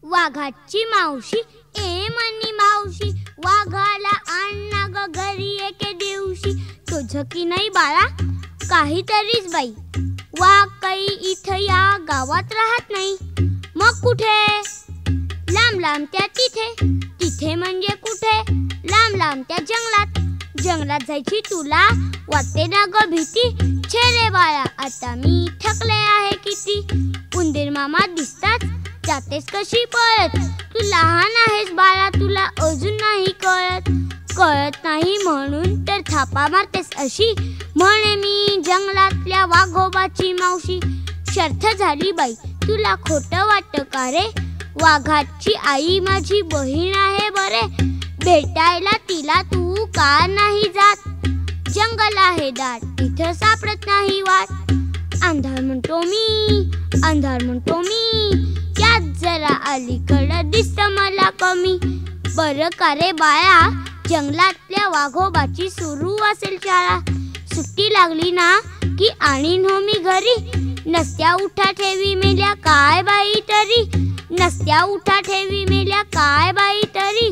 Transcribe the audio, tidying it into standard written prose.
वाघाची मावशी a money मावशी, वाघाला आणा ग घरी एके दिवशी. तुझं की नाही बाळा काहीतरीच बाई, वाघ काही इथं या गावात राहत नाही. मग कुठे? लांब लांब त्या तिथे. तिथे म्हणजे कुठे? लांब लांब त्या जंगलात. जंगलात जायची तुला वाटते ना ग भीती? छे रे बाळा आता मी थकले आहे किती. उंदीर मामा दिसतात जातेस कशी पळत. तू लहान आहेस बाळा तुला अजून नाही कळत. कळत नाही म्हणून तर थापा मारतेस अशी. म्हणे मी जंगलातल्या वाघोबाची मावशी. शर्थ झाली बाई तुला खोटं वाटतं का रे? वाघाची आई माझी बहीण आहे बरे. भेटायला तिला तू का नाही जात? जंगल आहे दाट इथं सापडत नाही वाट. अंधार म्हणतो मी, अंधार म्हणतो मी, यात जरा अलीकडं दिसतं मला कमी. बरं का रे बाळा जंगलातल्या वाघोबाची सुरू असेल शाळा. सुट्टी लागली ना की आणीन हो मी घरी. नसत्या उठा ठेवी मेल्या काय बाई तरी. नसत्या उठा ठेवी मेल्या काय बाई तरी.